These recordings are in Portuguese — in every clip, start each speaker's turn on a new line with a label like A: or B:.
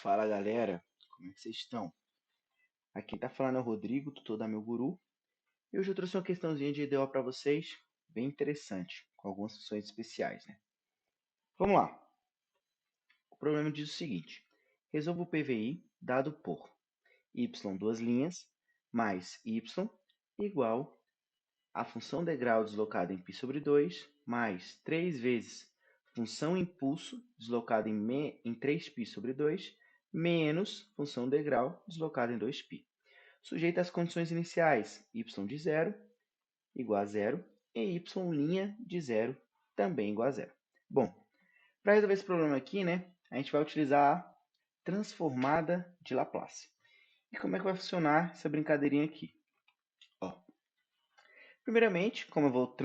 A: Fala galera, como é que vocês estão? Aqui tá falando é o Rodrigo, tutor da Meu Guru. E hoje eu trouxe uma questãozinha de EDO para vocês, bem interessante, com algumas funções especiais, né? Vamos lá. O problema diz o seguinte: resolva o PVI dado por y duas linhas mais y igual a função degrau deslocada em π sobre 2 mais 3 vezes função impulso deslocada em 3π sobre 2 menos função degrau deslocada em 2π. Sujeito às condições iniciais, y de zero igual a zero e y' de zero também igual a zero. Bom, para resolver esse problema aqui, né, a gente vai utilizar a transformada de Laplace. E como é que vai funcionar essa brincadeirinha aqui? Ó, primeiramente, como eu vou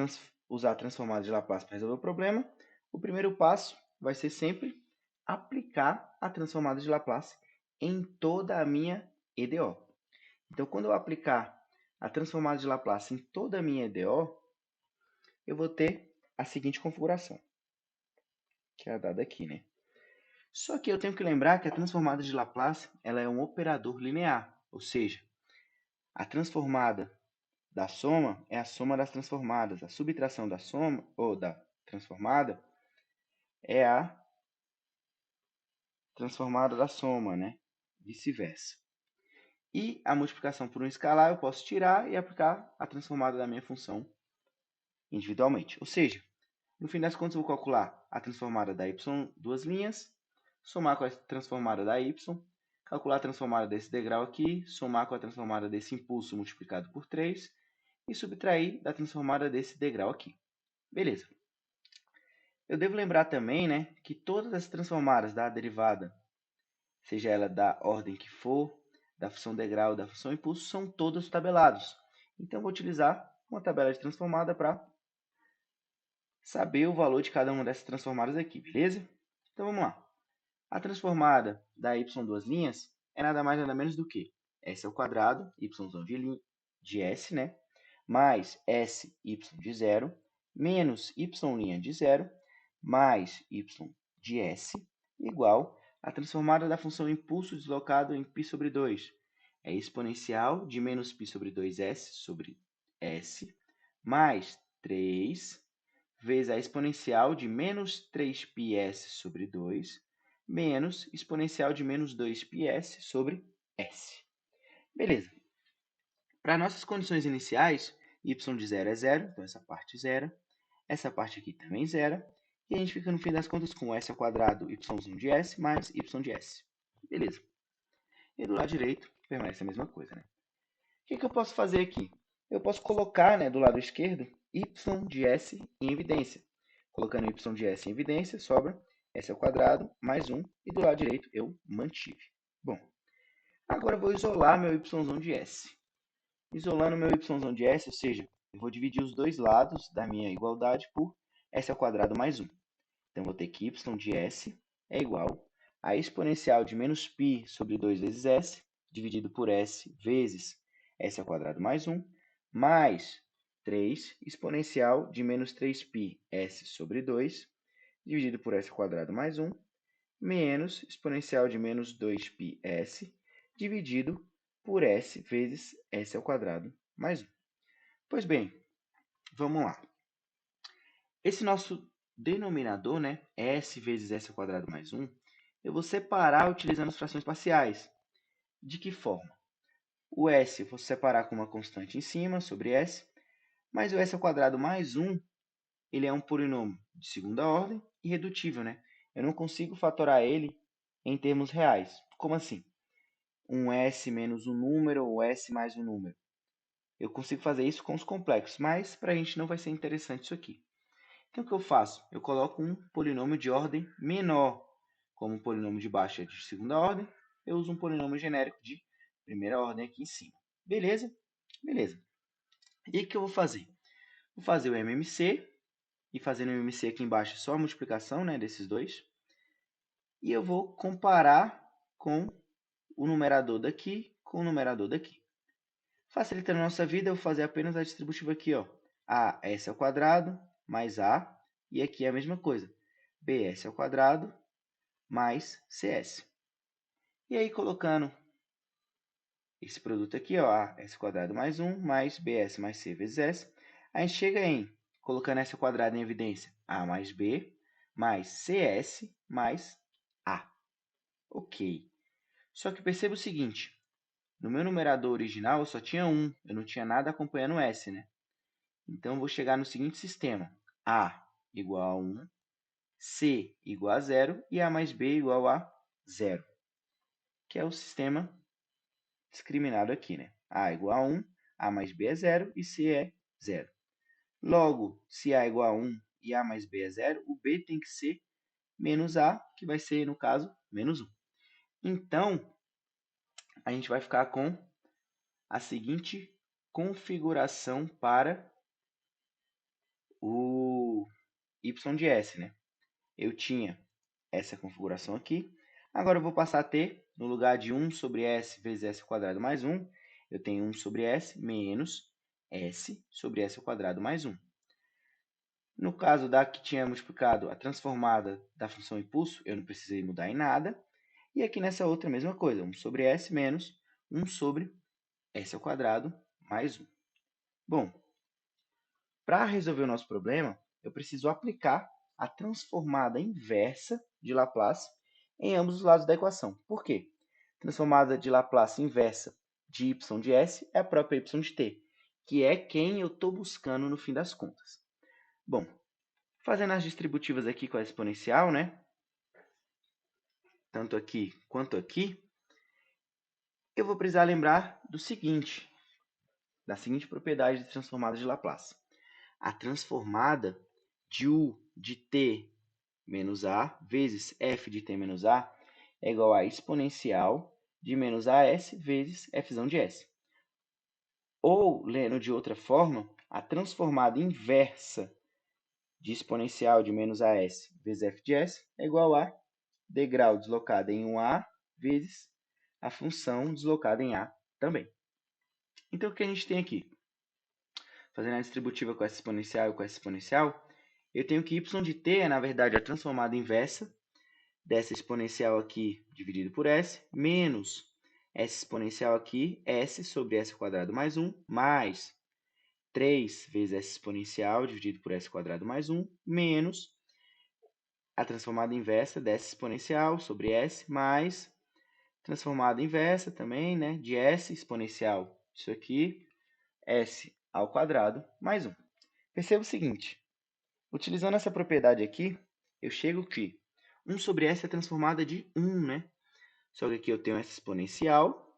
A: usar a transformada de Laplace para resolver o problema, o primeiro passo vai ser sempre aplicar a transformada de Laplace em toda a minha EDO. Então, quando eu aplicar a transformada de Laplace em toda a minha EDO, eu vou ter a seguinte configuração, que é a dada aqui, né? Só que eu tenho que lembrar que a transformada de Laplace ela é um operador linear, ou seja, a transformada da soma é a soma das transformadas, a subtração da soma ou da transformada é a transformada da soma, né? Vice-versa. E a multiplicação por um escalar eu posso tirar e aplicar a transformada da minha função individualmente. Ou seja, no fim das contas eu vou calcular a transformada da y duas linhas, somar com a transformada da y, calcular a transformada desse degrau aqui, somar com a transformada desse impulso multiplicado por 3 e subtrair da transformada desse degrau aqui. Beleza. Eu devo lembrar também, né, que todas as transformadas da derivada, seja ela da ordem que for, da função degrau, da função impulso, são todos tabelados. Então, eu vou utilizar uma tabela de transformada para saber o valor de cada uma dessas transformadas aqui, beleza? Então, vamos lá. A transformada da y duas linhas é nada mais nada menos do que s ao quadrado, y de s, né? Mais s y de zero, menos y' de zero, mais y de s, igual a transformada da função impulso deslocado em π sobre 2. É exponencial de menos π sobre 2s sobre s, mais 3 vezes a exponencial de menos 3πs sobre 2, menos exponencial de menos 2πs sobre s. Beleza. Para nossas condições iniciais, y de zero é zero, então essa parte zero. Essa parte aqui também zero. E a gente fica, no fim das contas, com s ao quadrado, y de s, mais y de s. Beleza. E do lado direito, permanece a mesma coisa, né? O que eu posso fazer aqui? Eu posso colocar, né, do lado esquerdo, y de s em evidência. Colocando y de s em evidência, sobra s ao quadrado mais 1, e do lado direito eu mantive. Bom, agora eu vou isolar meu y de s. Isolando meu y de s, ou seja, eu vou dividir os dois lados da minha igualdade por s ao quadrado mais 1. Então, eu vou ter que y de s é igual a exponencial de menos π sobre 2 vezes s, dividido por s vezes s ao quadrado mais 1, mais 3 exponencial de menos 3π s sobre 2, dividido por s ao quadrado mais 1, menos exponencial de menos 2π s, dividido por s vezes s ao quadrado mais 1. Pois bem, vamos lá. Esse nosso denominador, né, s vezes s ao quadrado mais 1, eu vou separar utilizando as frações parciais. De que forma? O s eu vou separar com uma constante em cima, sobre s, mas o s ao quadrado mais 1, ele é um polinômio de segunda ordem e irredutível, né? Eu não consigo fatorar ele em termos reais. Como assim? Um s menos um número ou s mais um número. Eu consigo fazer isso com os complexos, mas para a gente não vai ser interessante isso aqui. Então, o que eu faço? Eu coloco um polinômio de ordem menor. Como um polinômio de baixo é de segunda ordem, eu uso um polinômio genérico de primeira ordem aqui em cima. Beleza? Beleza. E o que eu vou fazer? Vou fazer o MMC, e fazendo o MMC aqui embaixo só a multiplicação, né, desses dois. E eu vou comparar com o numerador daqui com o numerador daqui. Facilitando a nossa vida, eu vou fazer apenas a distributiva aqui, ó. AS ao quadrado mais A, e aqui é a mesma coisa. BS ao quadrado mais CS. E aí, colocando esse produto aqui, ó, s² mais 1 mais bs mais c vezes s, a gente chega em, colocando s² em evidência, a mais b mais cs mais a. Ok. Só que perceba o seguinte, no meu numerador original eu só tinha 1, eu não tinha nada acompanhando s, né? Então, eu vou chegar no seguinte sistema, a igual a 1, c igual a 0 e a mais b igual a 0, que é o sistema discriminado aqui, né? A igual a 1, A mais B é 0 e C é 0. Logo, se A é igual a 1 e A mais B é 0, o B tem que ser menos A, que vai ser, no caso, menos 1. Então, a gente vai ficar com a seguinte configuração para o y de S, né? Eu tinha essa configuração aqui. Agora eu vou passar a ter, no lugar de 1 sobre s vezes s² mais 1, eu tenho 1 sobre s menos s sobre s² mais 1. No caso da que tinha multiplicado a transformada da função impulso, eu não precisei mudar em nada. E aqui nessa outra, a mesma coisa, 1 sobre s menos 1 sobre s² mais 1. Bom, para resolver o nosso problema, eu preciso aplicar a transformada inversa de Laplace em ambos os lados da equação. Por quê? Transformada de Laplace inversa de y de s é a própria y de t, que é quem eu estou buscando no fim das contas. Bom, fazendo as distributivas aqui com a exponencial, né? Tanto aqui quanto aqui, eu vou precisar lembrar do seguinte, da seguinte propriedade de transformada de Laplace. A transformada de u de t menos a vezes f de t menos a é igual a exponencial de menos as vezes f de s. Ou, lendo de outra forma, a transformada inversa de exponencial de menos as vezes f de s é igual a degrau deslocado em 1a vezes a função deslocada em a também. Então, o que a gente tem aqui? Fazendo a distributiva com essa exponencial e com essa exponencial, eu tenho que y de t é, na verdade, a transformada inversa dessa exponencial aqui dividido por s, menos essa exponencial aqui, s sobre s² mais 1, mais 3 vezes essa exponencial dividido por s² mais 1, menos a transformada inversa dessa exponencial sobre s, mais transformada inversa também, né, de s exponencial, isso aqui, s ao quadrado mais 1. Perceba o seguinte, utilizando essa propriedade aqui, eu chego que 1 sobre s é transformada de 1, né? Só que aqui eu tenho essa exponencial,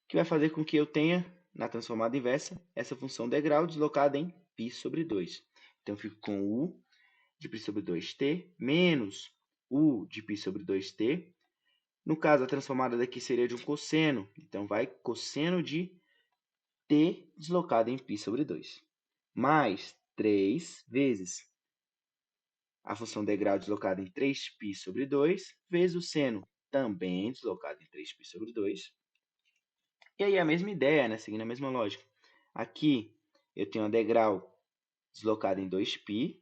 A: que vai fazer com que eu tenha, na transformada inversa, essa função degrau deslocada em π sobre 2. Então, eu fico com u de π sobre 2t menos u de π sobre 2t. No caso, a transformada daqui seria de um cosseno. Então, vai cosseno de t deslocado em π sobre 2. Mais 3 vezes a função degrau deslocada em 3π sobre 2, vezes o seno também deslocado em 3π sobre 2. E aí a mesma ideia, né? Seguindo a mesma lógica. Aqui eu tenho a degrau deslocada em 2π,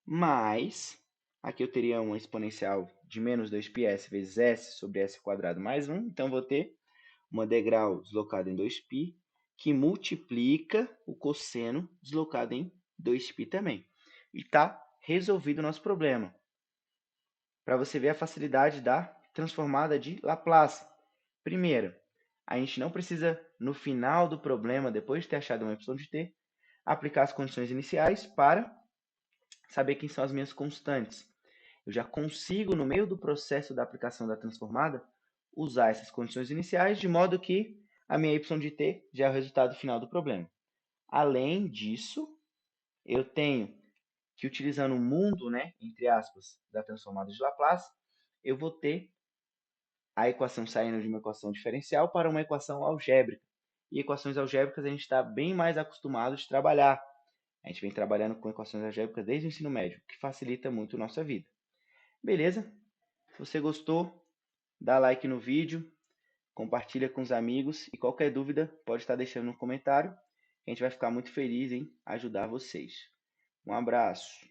A: mais, aqui eu teria uma exponencial de menos 2πs vezes s sobre s² mais 1. Então, vou ter uma degrau deslocada em 2π, que multiplica o cosseno deslocado em 2π também. E está resolvido o nosso problema. Para você ver a facilidade da transformada de Laplace. Primeiro, a gente não precisa, no final do problema, depois de ter achado uma y de t, aplicar as condições iniciais para saber quem são as minhas constantes. Eu já consigo, no meio do processo da aplicação da transformada, usar essas condições iniciais, de modo que a minha y de t já é o resultado final do problema. Além disso, eu tenho que, utilizando o mundo, né, entre aspas, da transformada de Laplace, eu vou ter a equação saindo de uma equação diferencial para uma equação algébrica. E equações algébricas a gente está bem mais acostumado de trabalhar. A gente vem trabalhando com equações algébricas desde o ensino médio, o que facilita muito a nossa vida. Beleza? Se você gostou, dá like no vídeo, compartilha com os amigos e qualquer dúvida pode estar deixando no comentário. A gente vai ficar muito feliz em ajudar vocês. Um abraço!